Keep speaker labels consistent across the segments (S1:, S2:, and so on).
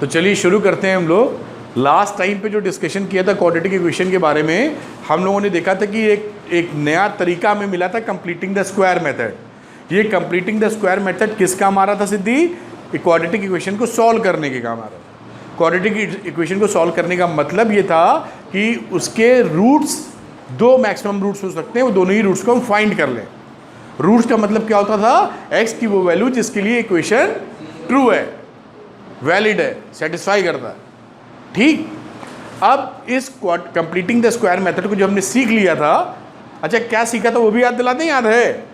S1: तो चलिए शुरू करते हैं हम लोग। लास्ट टाइम पे जो डिस्कशन किया था क्वाड्रेटिक इक्वेशन के बारे में, हम लोगों ने देखा था कि एक नया तरीका हमें मिला था कंप्लीटिंग द स्क्वायर मेथड। ये कंप्लीटिंग द स्क्वायर मेथड किस काम आ रहा था सिद्धि? क्वाड्रेटिक इक्वेशन को सॉल्व करने के काम आ रहा था। क्वाड्रेटिक इक्वेशन को सॉल्व करने का मतलब ये था कि उसके रूट्स, दो मैक्सिमम रूट्स हो सकते हैं, वो दोनों ही रूट्स को हम फाइंड कर लें। रूट्स का मतलब क्या होता था? एक्स की वो वैल्यू जिसके लिए इक्वेशन ट्रू है, वैलिड है, सेटिस्फाई करता है। ठीक, अब इस कंप्लीटिंग द स्क्वायर मेथड को जो हमने सीख लिया था, अच्छा क्या सीखा था वो भी याद दिलाते हैं? याद है?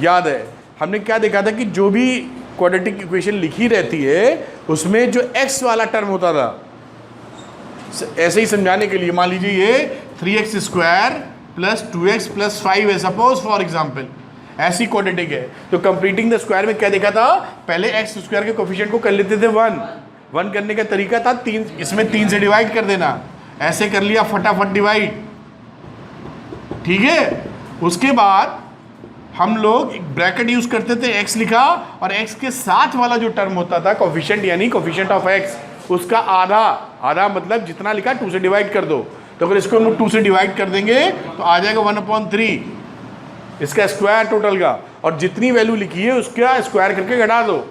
S1: याद है। हमने क्या देखा था कि जो भी क्वाड्रेटिक इक्वेशन लिखी रहती है उसमें जो एक्स वाला टर्म होता था, ऐसे ही समझाने के लिए मान लीजिए ये 3x square plus 2x plus 5 है सपोज फॉर एग्जाम्पल, ऐसी क्वाड्रेटिक है। तो कंप्लीटिंग द स्क्वायर में क्या देखा था? पहले एक्स स्क्वायर के कोफिशिएंट को कर लेते थे 1 करने का तरीका था 3, इसमें 3 से डिवाइड कर देना, ऐसे कर लिया फटाफट डिवाइड। ठीक है, उसके बाद हम लोग एक ब्रैकेट यूज करते थे, एक्स लिखा और एक्स के साथ वाला जो टर्म होता था कोफिशिएंट, यानी कोफिशिएंट ऑफ एक्स, उसका आधा मतलब जितना लिखा 2 से डिवाइड कर दो। तो अगर इसको हम 2 से डिवाइड कर देंगे तो आ जाएगा 1/3 इसका स्क्वायर टोटल का, और जितनी वैल्यू लिखी है उसका स्क्वायर करके घटा दो।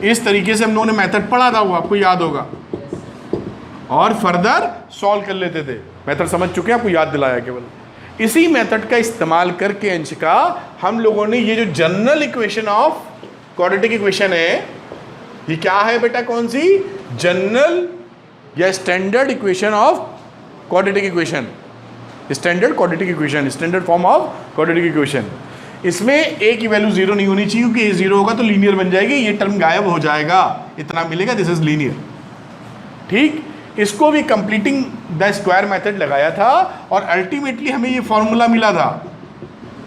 S1: इस तरीके से हम लोगों ने मेथड पढ़ा था, वो आपको याद होगा, और फर्दर सॉल्व कर लेते थे। मेथड समझ चुके हैं, आपको याद दिलाया केवल। इसी मेथड का इस्तेमाल करके अंशिका हम लोगों ने ये जो general equation of quadratic equation है, ये क्या है बेटा? कौन सी? जनरल या standard equation of quadratic equation, standard quadratic equation, standard form of quadratic equation. इसमें ए की वैल्यू 0 नहीं होनी चाहिए, क्योंकि ए 0 होगा तो लीनियर बन जाएगी, ये टर्म गायब हो जाएगा, इतना मिलेगा, दिस इज लीनियर। ठीक, इसको भी कंप्लीटिंग द स्क्वायर मेथड लगाया था और अल्टीमेटली हमें ये फॉर्मूला मिला था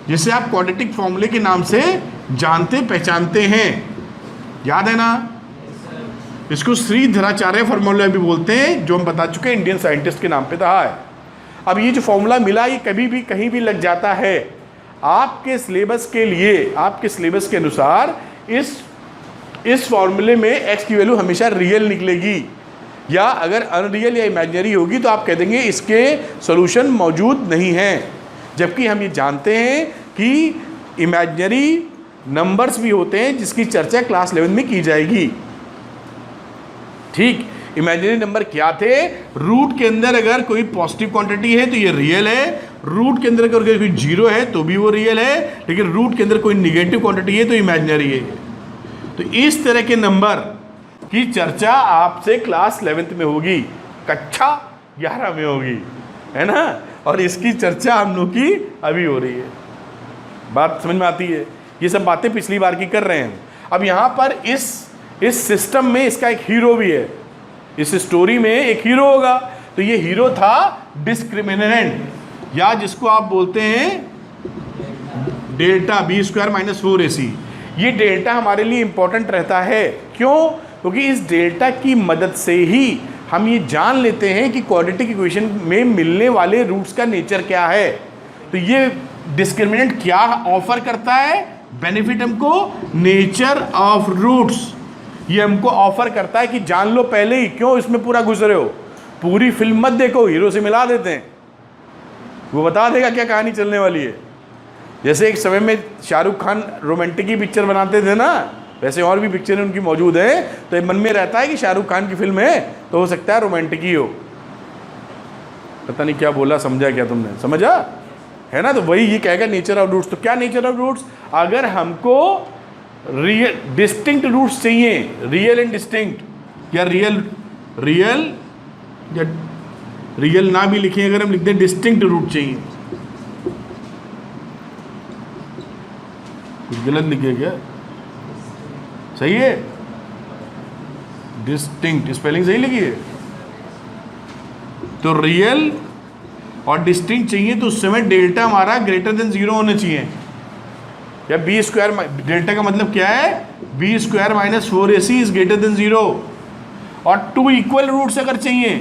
S1: जिसे आप क्वाड्रेटिक फॉर्मूले के नाम से जानते पहचानते हैं। याद है ना? इसको श्रीधराचार्य फॉर्मूला भी बोलते हैं, जो हम बता चुके हैं, इंडियन साइंटिस्ट के नाम पे था है। अब ये जो फॉर्मूला मिला, ये कभी भी कहीं भी लग जाता है। आपके सिलेबस के लिए, आपके सिलेबस के अनुसार इस फॉर्मूले में एक्स की वैल्यू हमेशा रियल निकलेगी, या अगर अनरियल या इमेजिनरी होगी तो आप कह देंगे इसके सॉल्यूशन मौजूद नहीं है। जबकि हम ये जानते हैं कि इमेजिनरी नंबर्स भी होते हैं जिसकी चर्चा क्लास 11 में की जाएगी। ठीक, इमेजिनरी नंबर क्या थे? रूट के अंदर अगर कोई पॉजिटिव क्वांटिटी है तो ये रियल है, रूट के अंदर अगर कोई 0 है तो भी वो रियल है, लेकिन रूट के अंदर कोई निगेटिव क्वांटिटी है तो इमेजिनरी है। तो इस तरह के नंबर की चर्चा आपसे क्लास 11th में होगी, कक्षा 11 में होगी, है ना? और इसकी चर्चा हम लोग की अभी हो रही है। बात समझ में आती है? ये सब बातें पिछली बार की कर रहे हैं। अब यहाँ पर इस सिस्टम में इसका एक हीरो भी है, इस स्टोरी में एक हीरो होगा। तो ये हीरो था डिस्क्रिमिनेंट, या जिसको आप बोलते हैं डेल्टा b² - 4ac। ये डेल्टा हमारे लिए इंपॉर्टेंट रहता है। क्यों? क्योंकि इस डेल्टा की मदद से ही हम ये जान लेते हैं कि क्वाड्रेटिक इक्वेशन में मिलने वाले रूट्स का नेचर क्या है। तो ये डिस्क्रिमिनेंट क्या ऑफर करता है? बेनिफिट हमको, नेचर ऑफ रूट्स, ये हमको ऑफर करता है कि जान लो पहले ही। क्यों इसमें पूरा घुस रहे हो? पूरी फिल्म मत देखो, हीरो से मिला देते हैं, वो बता देगा क्या कहानी चलने वाली है। जैसे एक समय में शाहरुख खान रोमांटिक की पिक्चर बनाते थे ना, वैसे और भी पिक्चरें उनकी मौजूद हैं। तो मन में रहता है कि शाहरुख खान की फिल्म है तो हो सकता है रोमांटिक ही हो। पता नहीं क्या बोला, समझा क्या तुमने? समझा है ना? तो वही ये कहेगा नेचर ऑफ रूट्स। तो क्या नेचर ऑफ रूट्स? अगर हमको रियल डिस्टिंक्ट रूट्स चाहिए, रियल एंड डिस्टिंक्ट, या रियल ना भी लिखें, अगर हम लिखते हैं डिस्टिंक्ट रूट चाहिए, कुछ गलत लिखे क्या? सही है, डिस्टिंक्ट स्पेलिंग सही लिखी है। तो रियल और डिस्टिंक्ट चाहिए तो उस समय डेल्टा हमारा ग्रेटर देन 0 होना चाहिए, या b²। डेल्टा का मतलब क्या है? b² - 4ac is greater than 0। और 2 इक्वल रूट्स अगर चाहिए,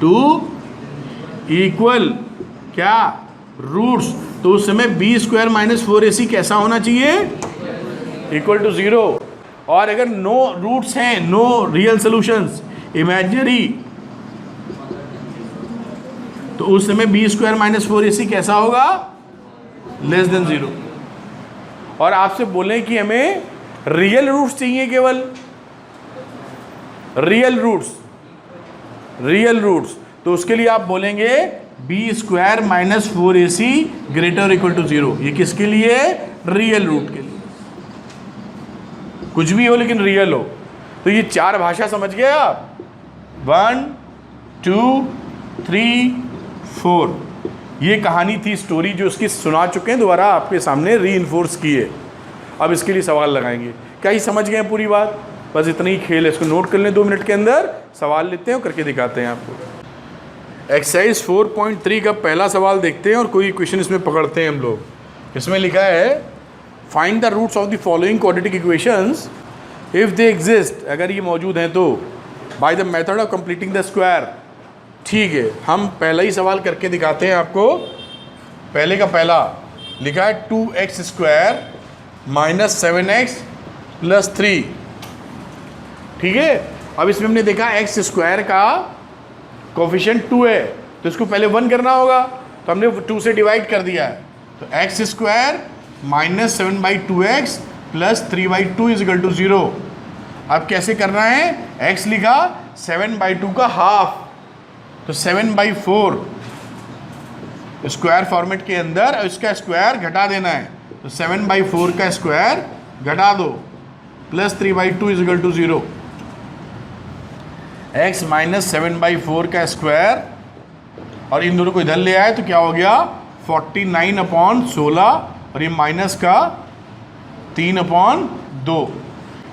S1: 2 इक्वल क्या रूट्स, तो उस समय b² - 4ac कैसा होना चाहिए? Equal to 0। और अगर नो रूट्स हैं, नो रियल सोल्यूशंस, इमेजिनरी, तो उस समय बी स्क्वायर माइनस 4ac कैसा होगा? Less than 0। और आपसे बोलें कि हमें रियल रूट्स चाहिए, केवल रियल रूट्स, तो उसके लिए आप बोलेंगे B square minus 4ac greater equal to 0। ये किसके लिए? रियल रूट के लिए। कुछ भी हो लेकिन रियल हो। तो ये 4 भाषा समझ गए आप? 1 2 3 4। ये कहानी थी, स्टोरी जो उसकी सुना चुके हैं, दोबारा आपके सामने रीइंफोर्स की है। अब इसके लिए सवाल लगाएंगे। क्या ही समझ गए पूरी बात? बस इतना ही खेल है, इसको नोट कर लें। 2 मिनट के अंदर सवाल लेते हैं और करके दिखाते हैं आपको। एक्सरसाइज 4.3 का पहला सवाल देखते हैं और कोई क्वेश्चन इसमें पकड़ते हैं हम लोग। इसमें लिखा है find the roots of the following quadratic equations if they exist, अगर ये मौजूद हैं तो, by the method of completing the square. ठीक है, हम पहला ही सवाल करके दिखाते हैं आपको। पहले का पहला लिखा है 2x square minus 7x plus 3। ठीक है, अब इसमें हमने देखा x स्क्वायर का कोफिशिएंट 2 है, तो इसको पहले 1 करना होगा, तो हमने 2 से डिवाइड कर दिया है। तो x square minus 7/2x plus 3/2 is equal to 0। अब कैसे करना है? x लिखा 7/2 का हाफ, तो 7/4 स्क्वायर फॉर्मेट के अंदर इसका स्क्वायर घटा देना है, तो 7/4 का स्क्वायर घटा दो plus 3/2 is equal to 0। x minus 7/4 का स्क्वायर और इन दोनों को इधर ले आए तो क्या हो गया? 49/16 और ये माइनस का 3/2।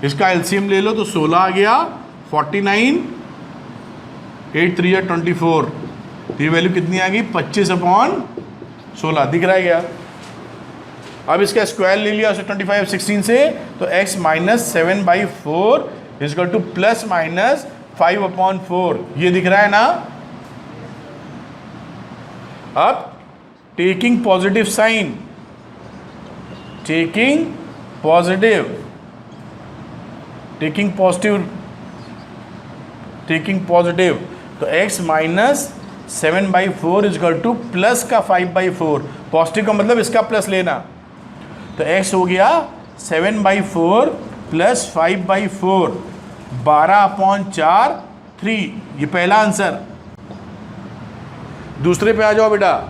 S1: इसका एलसीएम ले लो तो 16 आ गया, 49 8 3 24, तो ये वैल्यू कितनी आ गई? 25/16 दिख रहा है क्या? अब इसका स्क्वायर ले लिया 25/16 से, तो x minus 7/4 is equal to plus minus 5/4, ये दिख रहा है ना? अब taking positive sign, taking positive, तो x minus 7/4 is equal to plus का 5/4। पॉजिटिव का मतलब इसका प्लस लेना, तो x हो गया 7/4 प्लस 5/4, 12/4 3। ये पहला आंसर। दूसरे पे आ जाओ बेटा।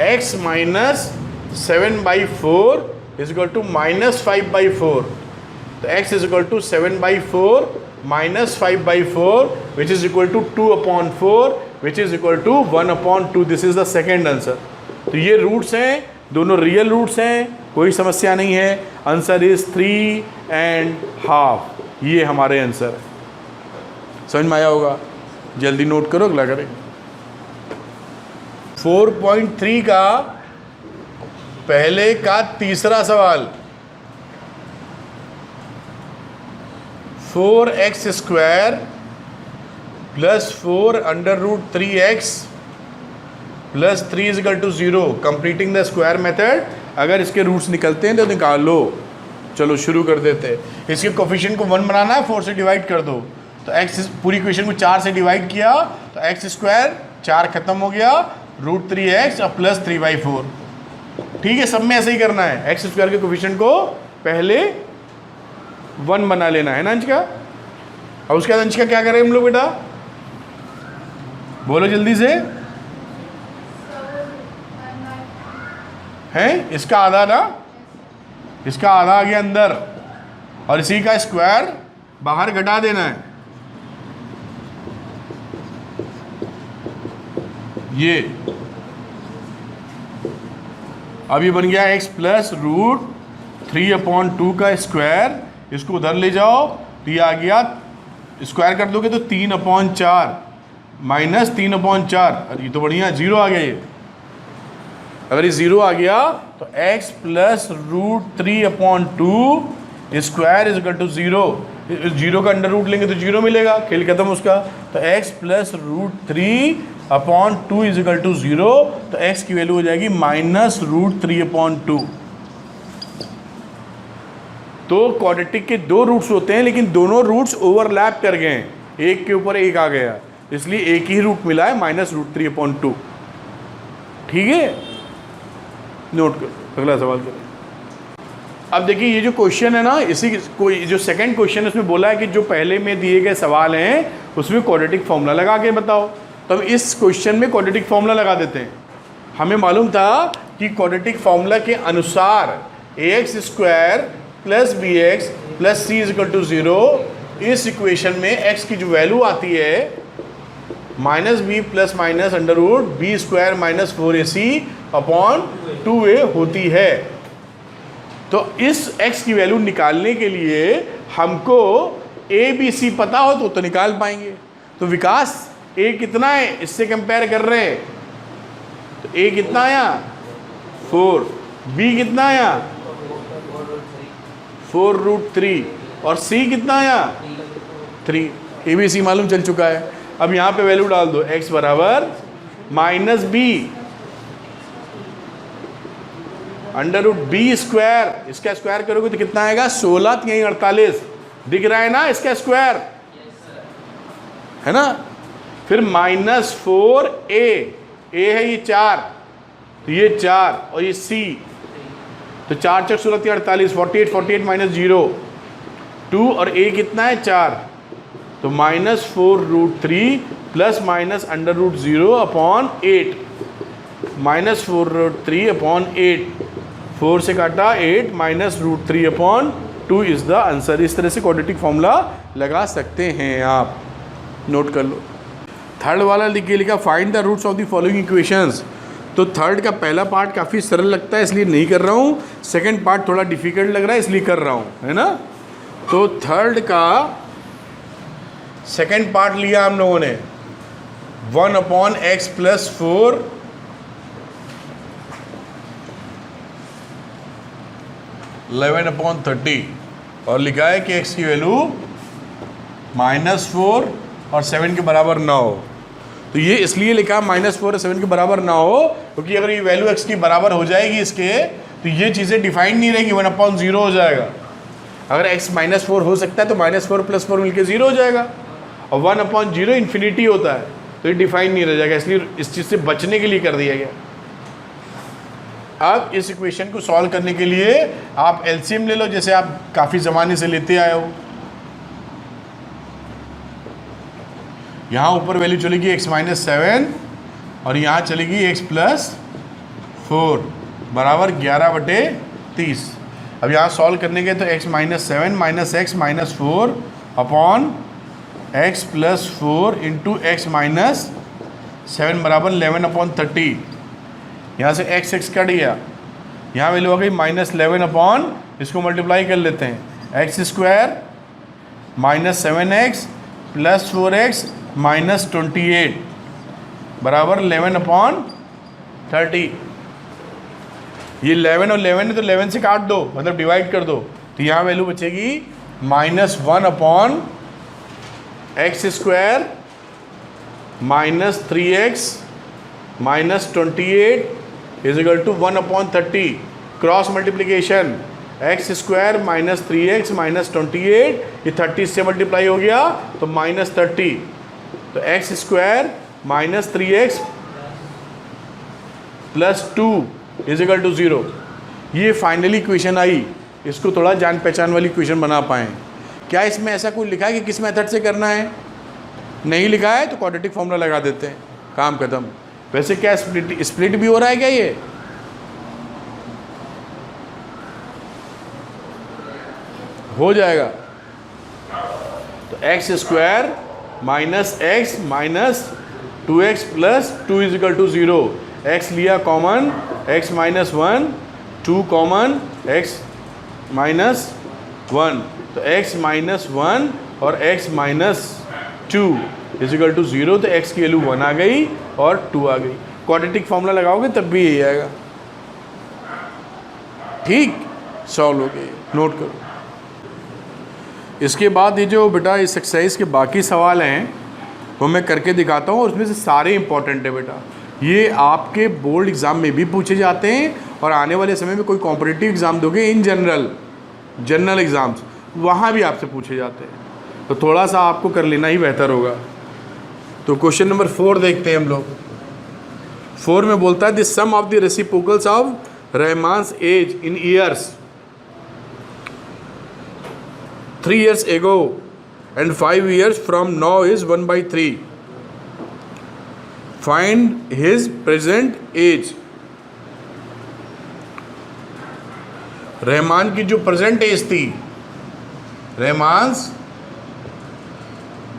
S1: x minus 7/4 is equal to minus 5/4, तो x is equal to 7/4 minus 5/4 which is equal to 2/4 which is equal to 1/2। This is the second answer. तो ये रूट्स हैं, दोनों रियल रूट्स हैं, कोई समस्या नहीं है। Answer is 3.5। ये हमारे आंसर है। समझ में आया होगा? जल्दी नोट करो, अगला करें। 4.3 का पहले का तीसरा सवाल, 4x square plus 4 under root 3x plus 3 is equal to 0, completing the square method. अगर इसके रूट्स निकलते हैं तो निकाल लो। चलो शुरू कर देते हैं। इसके कोफिशिएंट को 1 बनाना है, 4 से डिवाइड कर दो, तो x पूरी इक्वेशन को 4 से डिवाइड किया तो x स्क्वायर 4 खत्म हो गया, रूट 3x और प्लस 3/4। ठीक है, सब में ऐसे ही करना है। x स्क्वायर के कोफिशिएंट को पहले 1 बना लेना है ना अंशिका। अब उसके बाद अंशिका क्या करें हम लोग बेटा? बोलो जल्दी से। है इसका आधा ना, इसका आधा आ गया अंदर और इसी का स्क्वायर बाहर घटा देना है। ये अभी बन गया x प्लस रूट 3/2 का स्क्वायर, इसको उधर ले जाओ तो ये आ गया, स्क्वायर कर दोगे तो 3/4 माइनस 3/4। अरे ये तो बढ़िया, 0 आ गया। ये अगर ये 0 आ गया तो x plus root 3/2 square is equal to 0। 0 का अंडर रूट लेंगे तो 0 मिलेगा, खेल खत्म उसका। तो x plus root 3/2 is equal to 0, तो x की वैल्यू हो जाएगी माइनस रूट 3/2। तो क्वाड्रेटिक के 2 रूट्स होते हैं, लेकिन दोनों रूट्स ओवरलैप कर गए हैं, एक के ऊपर एक आ गया, इसलिए एक ही रूट मिला है -√3/2। ठीक है, नोट करो। अगला सवाल करें। अब देखिए ये जो क्वेश्चन है ना, इसी कोई जो सेकंड क्वेश्चन है उसमें बोला है कि जो पहले में दिए गए सवाल हैं उसमें क्वाड्रेटिक फॉर्मूला लगा के बताओ। तो अब इस क्वेश्चन में क्वाड्रेटिक फॉर्मूला लगा देते हैं। हमें मालूम था कि क्वाड्रेटिक फॉर्मूला के अनुसार ax² + bx + c = 0, इस इक्वेशन में x की जो वैल्यू आती है -b + -√b² - 4ac/2a होती है। तो इस x की वैल्यू निकालने के लिए हमको a b c पता हो तो निकाल पाएंगे। तो विकास a कितना है इससे कंपेयर कर रहे हैं, तो a कितना आया 4, b कितना आया 4√3 और c कितना आया 3। a b c मालूम चल चुका है। अब यहाँ पे वैल्यू डाल दो, x बराबर -b √b², इसका स्क्वायर करोगे तो कितना आएगा 16 × 48, दिख रहा है ना इसका स्क्वायर, है ना। फिर -4a, a है ये 4, तो ये 4 और ये c, तो 4 × 16 = 48, 48 -0, 2 और a कितना है 4, तो -4√3 ± √0/8, -4√3/8, 4 से काटा 8 -√3/2 इज द आंसर। इस तरह से क्वाड्रेटिक फॉर्मूला लगा सकते हैं आप, नोट कर लो। थर्ड वाला लिखा find the roots of the following equations. तो थर्ड का पहला पार्ट काफ़ी सरल लगता है इसलिए नहीं कर रहा हूँ, सेकंड पार्ट थोड़ा डिफिकल्ट लग रहा है इसलिए कर रहा हूँ, है ना। तो थर्ड का सेकंड पार्ट लिया हम लोगों ने 1/x + 4 11/30 और लिखा है कि x की वैल्यू -4 और 7 के बराबर ना हो। तो ये इसलिए लिखा -4 और 7 के बराबर ना हो क्योंकि अगर ये वैल्यू x की बराबर हो जाएगी इसके, तो ये चीज़ें डिफाइन नहीं रहेगी, 1/0 हो जाएगा। अगर x -4 हो सकता है तो -4 + 4 मिलके 0 हो जाएगा, और 1/0 इन्फिनिटी होता है तो ये डिफाइन नहीं रह जाएगा, इसलिए इस चीज़ से बचने के लिए कर दिया गया। अब इस इक्वेशन को सॉल्व करने के लिए आप एलसीएम ले लो, जैसे आप काफ़ी ज़माने से लेते आए हो। यहाँ ऊपर वैल्यू चलेगी x - 7 और यहाँ चलेगी x + 4 बराबर 11/30। अब यहाँ सॉल्व करने के तो x - 7 - x - 4 upon x + 4 into x - 7 बराबर 11/30। यहाँ से x कट गया, यहाँ वैल्यू हो गई -11 इसको मल्टीप्लाई कर लेते हैं, x² - 7x + 4x - 28 बराबर 11/30। ये 11 और 11 है तो 11 से काट दो, मतलब डिवाइड कर दो, तो यहाँ वैल्यू बचेगी -1/x² - 3x - 28 = 1/30। Cross multiplication x² - 3x - 28, ये 30 से मल्टीप्लाई हो गया तो -30, तो x² - 3x + 2 = 0। ये फाइनली इक्वेशन आई, इसको थोड़ा जान पहचान वाली इक्वेशन बना पाएँ। क्या इसमें ऐसा कोई लिखा है कि किस मेथड से करना है? नहीं लिखा है तो क्वाड्रेटिक फॉर्मूला लगा देते हैं, काम खत्म। वैसे क्या स्प्लिट भी हो रहा है क्या? ये हो जाएगा, तो x² - x - 2x + 2 = 0। x लिया कॉमन, x - 1, 2 कॉमन, x - 1, तो x - 1 और x - 2 = 0, तो x की वैल्यू 1 आ गई और 2 आ गई। क्वाड्रेटिक फॉर्मूला लगाओगे तब भी यही आएगा। ठीक, सॉल्व हो गई, नोट करो। इसके बाद ये जो बेटा इस एक्सरसाइज के बाकी सवाल हैं वो मैं करके दिखाता हूँ, और उसमें से सारे इंपॉर्टेंट है बेटा। ये आपके बोर्ड एग्ज़ाम में भी पूछे जाते हैं और आने वाले समय में कोई कॉम्पिटिटिव एग्ज़ाम दोगे इन जनरल जनरल एग्ज़ाम्स, वहाँ भी आपसे पूछे जाते हैं, तो थोड़ा सा आपको कर लेना ही बेहतर होगा। तो क्वेश्चन नंबर 4 देखते हैं हम लोग। 4 में बोलता है the sum of the reciprocals of Rahman's age in years 3 years ago and 5 years from now is 1/3. Find his present age. Rahman की जो प्रेजेंट एज थी, रहमान्स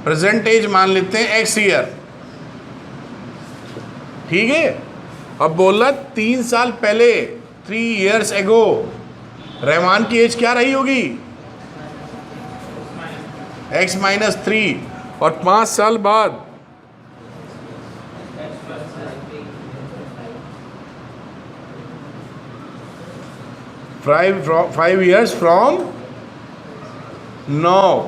S1: प्रेजेंट एज मान लेते हैं x ईयर, ठीक है। अब बोला 3 साल पहले 3 years ago रहमान की एज क्या रही होगी, x - 3, और 5 साल बाद फाइव ईयर्स फ्रॉम नाउ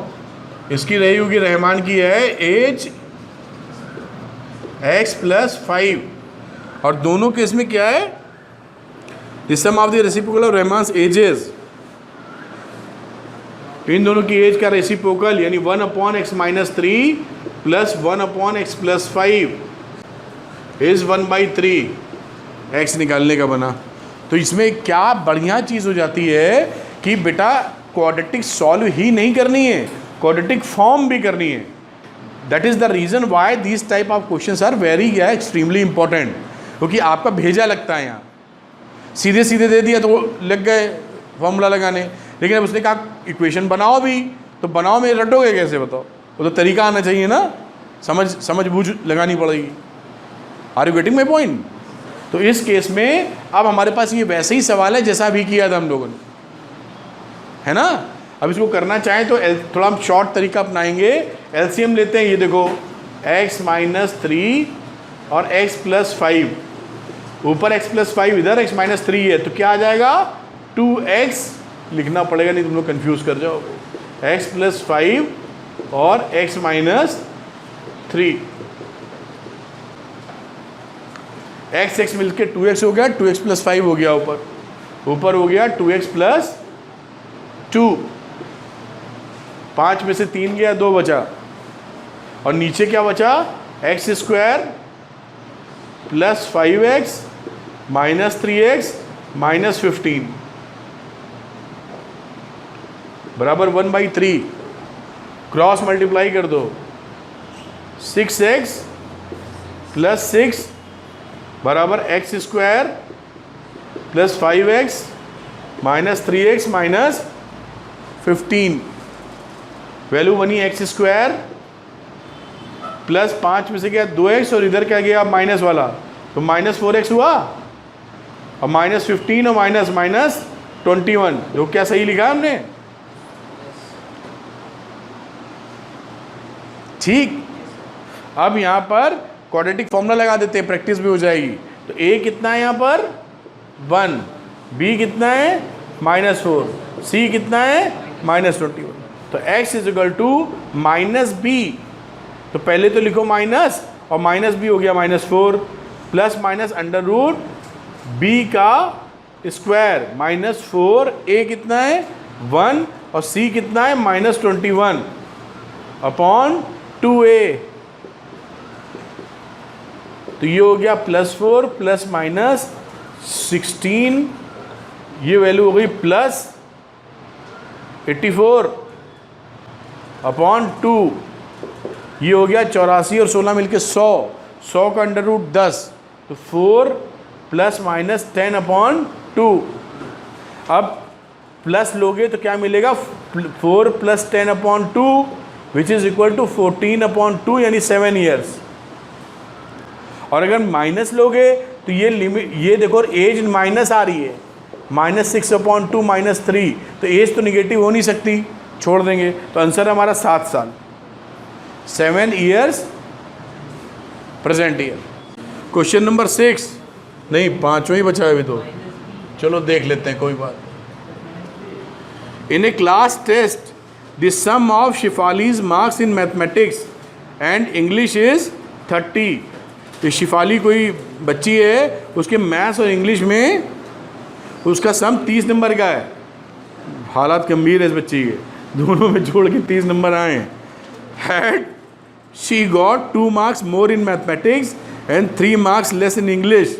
S1: इसकी रही होगी, रहमान की है एज x + 5, और दोनों केस में क्या है, the sum of the reciprocal of Rahman's ages, इन दोनों की एज का रेसिप्रोकल यानी 1/x - 3 + 1/x + 5 इज 1/3, x निकालने का बना। तो इसमें क्या बढ़िया चीज़ हो जाती है कि बेटा क्वाड्रेटिक सॉल्व ही नहीं करनी है, क्वाड्रेटिक फॉर्म भी करनी है। That is the reason why this type of questions are very extremely important, क्योंकि आपका भेजा लगता है यहाँ, सीधे सीधे दे दिया तो लग गए फॉर्मूला लगाने, लेकिन अब उसने कहा इक्वेशन बनाओ भी, तो बनाओ में रटोगे कैसे बताओ, वो तो तरीका आना चाहिए ना, समझ बूझ लगानी पड़ेगी। Are you getting my point? तो इस केस में अब हमारे पास ये वैसे ही सवाल है जैसा अभी किया था हम लोगों ने, है ना। अब इसको करना चाहें तो थोड़ा हम शॉर्ट तरीका अपनाएंगे, एलसीएम लेते हैं, ये देखो x - 3 और x + 5, ऊपर x + 5 इधर x - 3 है, तो क्या आ जाएगा 2x लिखना पड़ेगा, नहीं तुम लोग कंफ्यूज कर जाओगे, x + 5 और x - 3, x मिलके 2x हो गया, 2x + 5 हो गया, ऊपर हो गया 2x + 2, 5 में से 3 गया, 2 बचा, और नीचे क्या बचा, x² + 5x - 3x - 15 बराबर 1/3, क्रॉस मल्टीप्लाई कर दो, 6x + 6 बराबर x² + 5x - 3x - 15, वैल्यू बनी x² प्लस 5 में से गया 2x, और इधर क्या गया माइनस वाला, तो -4x हुआ, और -15 और -21, जो क्या सही लिखा हमने, ठीक। अब यहाँ पर क्वाड्रेटिक फॉर्मूला लगा देते हैं, प्रैक्टिस भी हो जाएगी। तो a कितना है यहाँ पर 1, b कितना है -4, c कितना है -21, तो x = -b, तो पहले तो लिखो माइनस, और -b हो गया -4, प्लस माइनस √ b का स्क्वायर -4, a कितना है 1 और c कितना है -21 अपॉन 2a, तो ये हो गया +4 ± 16, ये वैल्यू हो गई +84 अपॉन 2, ये हो गया 84 और 16 मिलके 100, 100 का √10, तो 4 ± 10 अपॉन 2। अब प्लस लोगे तो क्या मिलेगा 4 + 10 upon 2 which is equal to 14 upon 2 यानी 7 ईयर्स। और अगर माइनस लोगे तो ये लिमिट, ये देखो एज माइनस आ रही है, -6 अपॉन 2 -3, तो एज तो निगेटिव हो नहीं सकती, छोड़ देंगे, तो आंसर हमारा 7 साल, 7 years present year. Question number 6 नहीं 5वां ही बचा है अभी तो, चलो देख लेते हैं, कोई बात। In a class test the sum of Shifali's marks in mathematics and English is 30। तो शिफाली कोई बच्ची है, उसके मैथ्स और इंग्लिश में उसका सम 30 नंबर का है। हालात गंभीर है इस बच्ची के, दोनों में जोड़ के 30 नंबर आए। Had she got 2 marks more in mathematics and 3 marks less in English,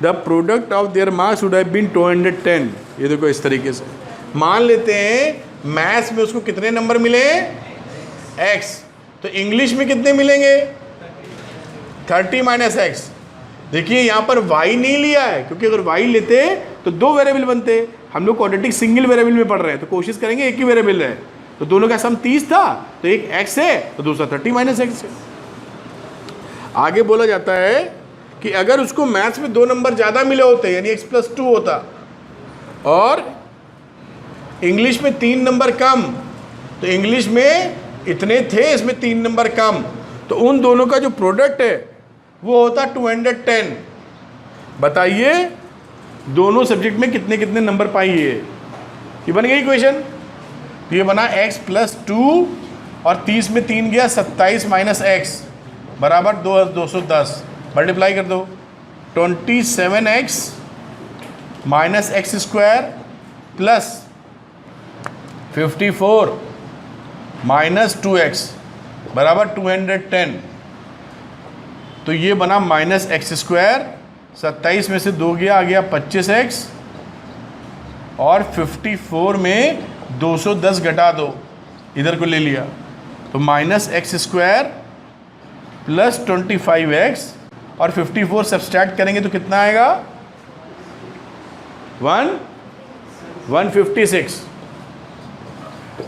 S1: the product of their marks would have been 210। ये देखो इस तरीके से मान लेते हैं मैथ्स में उसको कितने नंबर मिले x, तो इंग्लिश में कितने मिलेंगे 30 माइनस एक्स। देखिए यहाँ पर y नहीं लिया है, क्योंकि अगर y लेते तो 2 वेरिएबल बनते। हम लोग क्वाड्रेटिक सिंगल वेरिएबल में पढ़ रहे हैं, तो कोशिश करेंगे एक ही वेरिएबल है। तो दोनों का सम 30 था, तो एक x है तो दूसरा 30 माइनस एक्स है। आगे बोला जाता है कि अगर उसको मैथ्स में 2 नंबर ज़्यादा मिले होते, यानी x+2 होता, और इंग्लिश में 3 नंबर कम, तो इंग्लिश में इतने थे, इसमें 3 नंबर कम, तो उन दोनों का जो प्रोडक्ट है वो होता 210। बताइए दोनों सब्जेक्ट में कितने कितने नंबर पाइए। ये बन गई इक्वेशन। तो ये बना x+2 और 30 में 3 गया 27 माइनस एक्स बराबर 210। मल्टीप्लाई कर दो, 27x minus x square plus 54 minus 2x बराबर 210। तो ये बना माइनस एक्स स्क्वायर, 27 में से 2 गया, आ गया 25x, और 54 में 210 घटा दो, इधर को ले लिया, तो minus x square plus 25x, और 54 सब्सट्रैक्ट करेंगे तो कितना आएगा 156।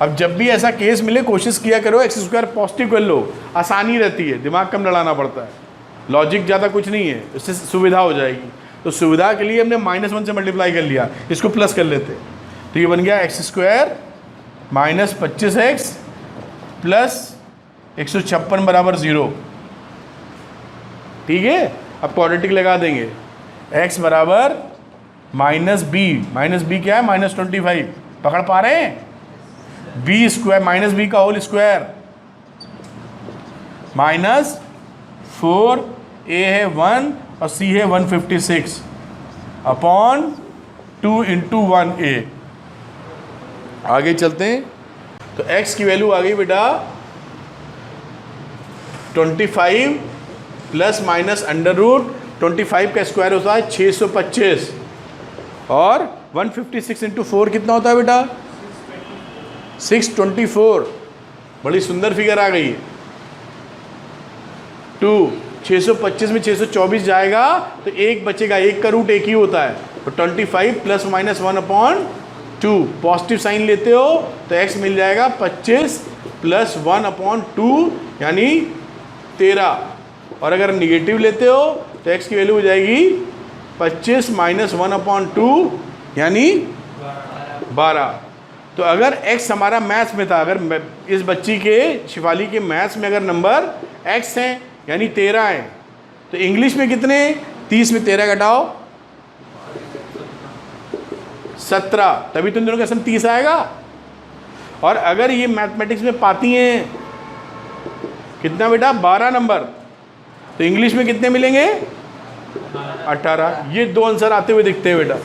S1: अब जब भी ऐसा केस मिले कोशिश किया करो एक्स स्क्वायर पॉजिटिव कर लो, आसानी रहती है, दिमाग कम लड़ाना पड़ता है, लॉजिक ज़्यादा कुछ नहीं है, इससे सुविधा हो जाएगी। तो सुविधा के लिए हमने -1 से मल्टीप्लाई कर लिया, इसको प्लस कर लेते, तो ये बन गया x square minus 25x plus 156 बराबर 0। ठीक है, अब क्वाड्रेटिक लगा देंगे, x बराबर माइनस बी क्या है -25, पकड़ पा रहे हैं, बी स्क्वायर माइनस बी का होल स्क्वायर माइनस 4, a है 1 और c है 156 अपॉन 2 इंटू 1a। आगे चलते हैं, तो x की वैल्यू आ गई बेटा 25 प्लस माइनस अंडर रूट 25 का स्क्वायर होता है 625, और 156 इंटू 4 कितना होता है बेटा 624। बड़ी सुंदर फिगर आ गई है। 625 में 624 जाएगा तो एक बचेगा, एक का रूट एक ही होता है, तो 25 प्लस माइनस 1/2, पॉजिटिव साइन लेते हो तो x मिल जाएगा 25 प्लस 1/2 यानी 13, और अगर निगेटिव लेते हो तो x की वैल्यू हो जाएगी 25 माइनस 1/2 यानी 12। तो अगर x हमारा मैथ्स में था, अगर इस बच्ची के शिफाली के मैथ्स में अगर नंबर x हैं यानी 13 हैं, तो इंग्लिश में कितने, 30 में 13 घटाओ 17, तभी तुम दोनों का सम 30 आएगा। और अगर ये मैथमेटिक्स में पाती हैं कितना बेटा 12 नंबर, तो इंग्लिश में कितने मिलेंगे 18। ये 2 आंसर आते हुए दिखते हैं बेटा।